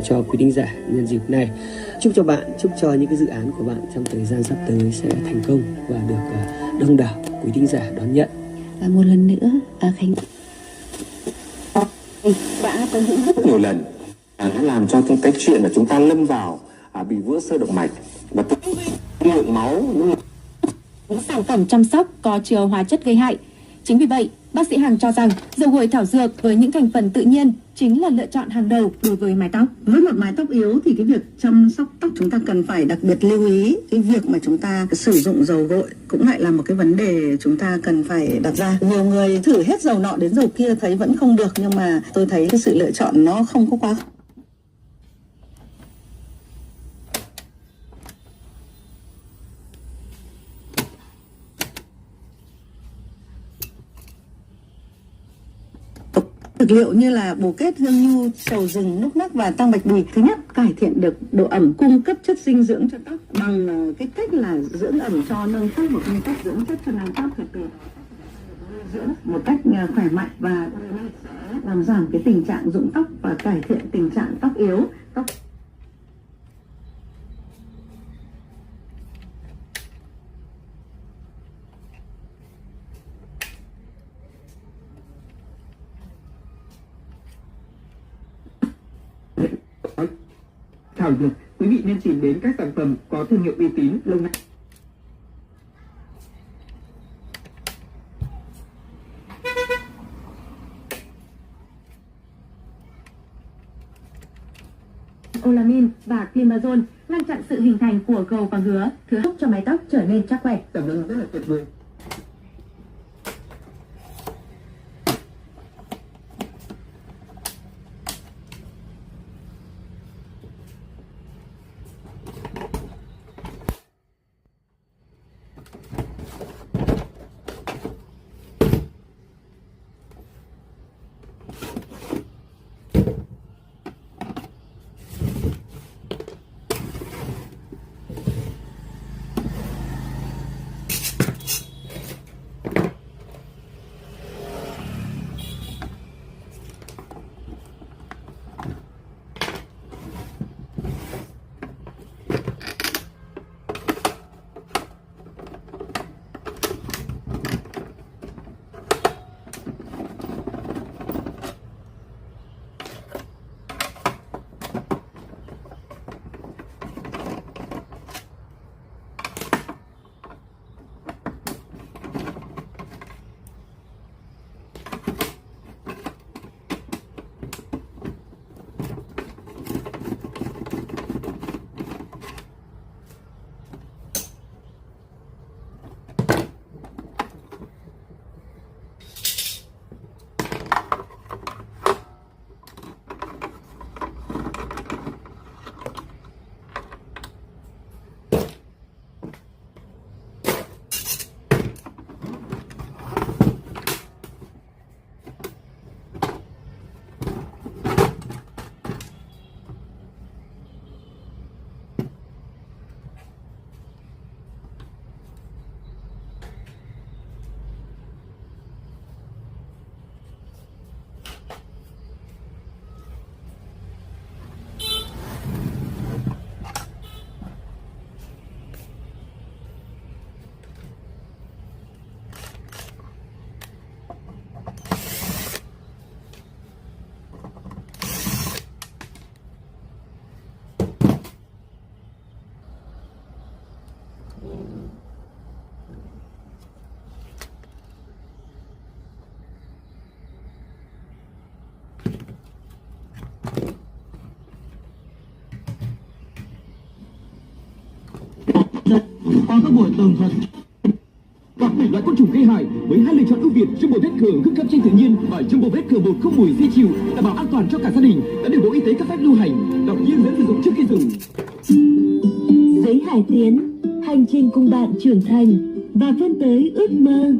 cho quý thính giả nhân dịp này. Chúc cho bạn, chúc cho những cái dự án của bạn trong thời gian sắp tới sẽ thành công và được đông đảo quý thính giả đón nhận. Và một lần nữa, Khánh đã có những rất nhiều lần nó làm cho cái chuyện là chúng ta lâm vào bị vỡ sơ động mạch và lượng máu những sản phẩm chăm sóc có chứa hóa chất gây hại. Chính vì vậy, bác sĩ Hằng cho rằng dầu gội thảo dược với những thành phần tự nhiên chính là lựa chọn hàng đầu đối với mái tóc. với một mái tóc yếu thì cái việc chăm sóc tóc chúng ta cần phải đặc biệt lưu ý. Cái việc mà chúng ta sử dụng dầu gội cũng lại là một cái vấn đề chúng ta cần phải đặt ra. Nhiều người thử hết dầu nọ đến dầu kia thấy vẫn không được, nhưng mà tôi thấy cái sự lựa chọn nó không có quá. Dược liệu như là bồ kết, hương nhu, sầu rừng, núc nắc và tăng bạch bì, thứ nhất cải thiện được độ ẩm, cung cấp chất dinh dưỡng cho tóc bằng cái cách là dưỡng ẩm cho nâng tóc, một nguyên tắc dưỡng chất cho nâng tóc từ dưỡng một cách khỏe mạnh và sẽ làm giảm cái tình trạng rụng tóc và cải thiện tình trạng tóc yếu, tóc. Thảo dược, quý vị nên tìm đến các sản phẩm có thương hiệu uy tín lâu năm. Olamin và Climazone ngăn chặn sự hình thành của gầu và ngứa, thứ giúp cho mái tóc trở nên chắc khỏe. Cảm ơn rất là tuyệt vời. Qua các buổi tường thuật gặp 7 loại côn trùng gây hại với 2 lựa chọn ưu việt: Jumbo Vet Khử hút cấp trên tự nhiên và Jumbo Vet Khử bột không mùi dễ chịu, đảm bảo an toàn cho cả gia đình, đã được Bộ Y tế cấp phép lưu hành. Đọc kỹ hướng dẫn sử dụng trước khi dùng. Giấy Hải Tiến, hành trình cùng bạn trưởng thành và vươn tới ước mơ.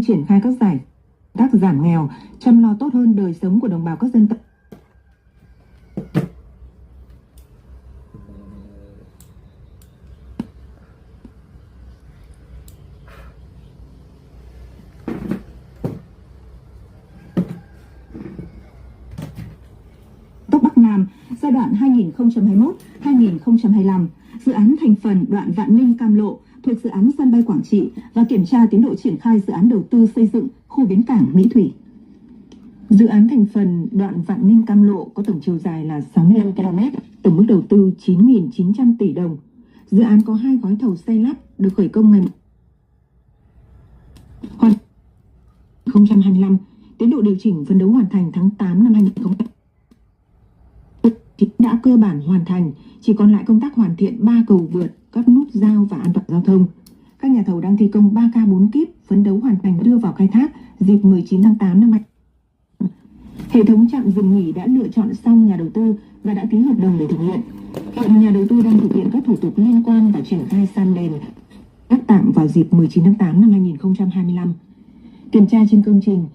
triển khai các giải pháp giảm nghèo, chăm lo tốt hơn đời sống của đồng bào các dân tộc. Tốc Bắc Nam giai đoạn 2021-2025, dự án thành phần đoạn Vạn Ninh Cam Lộ thuộc dự án sân bay Quảng Trị và kiểm tra tiến độ triển khai dự án đầu tư xây dựng khu bến cảng Mỹ Thủy. Dự án thành phần đoạn Vạn Ninh Cam Lộ có tổng chiều dài là 65 km, tổng mức đầu tư 9.900 tỷ đồng. Dự án có 2 gói thầu xây lắp được khởi công ngày 2025, tiến độ điều chỉnh phấn đấu hoàn thành tháng 8 năm 2020. Đã cơ bản hoàn thành, chỉ còn lại công tác hoàn thiện 3 cầu vượt, các nút giao và an toàn giao thông. Các nhà thầu đang thi công 3K 4 kíp, phấn đấu hoàn thành đưa vào khai thác dịp 19 tháng 8 năm 2020. Hệ thống trạm dừng nghỉ đã lựa chọn xong nhà đầu tư và đã ký hợp đồng để thực hiện. Hiện nhà đầu tư đang thực hiện các thủ tục liên quan và triển khai san nền lắp tạm vào dịp 19 tháng 8 năm 2025. Kiểm tra trên công trình,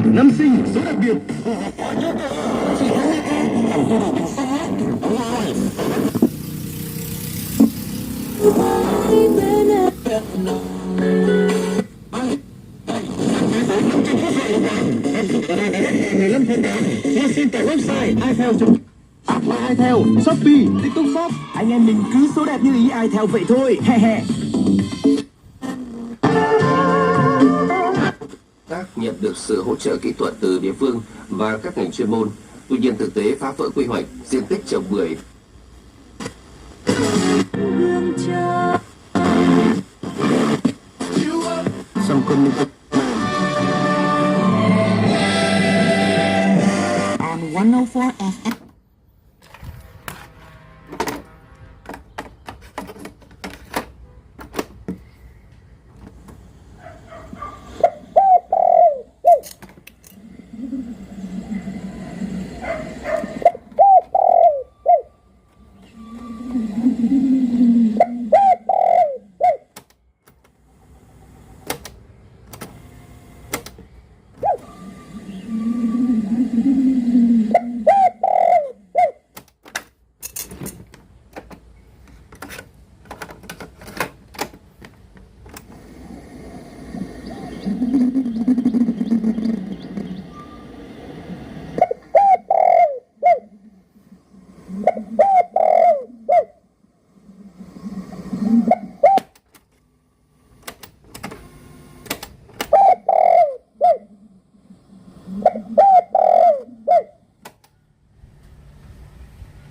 Năm sinh số đặc biệt. Xin tại website iTel, Shopee, TikTok Shop. Anh em mình cứ số đẹp như ý iTel vậy thôi. He he. Nhận được sự hỗ trợ kỹ thuật từ địa phương và các ngành chuyên môn. Tuy nhiên thực tế phá vỡ quy hoạch diện tích trồng bưởi. Some community on 104 FM.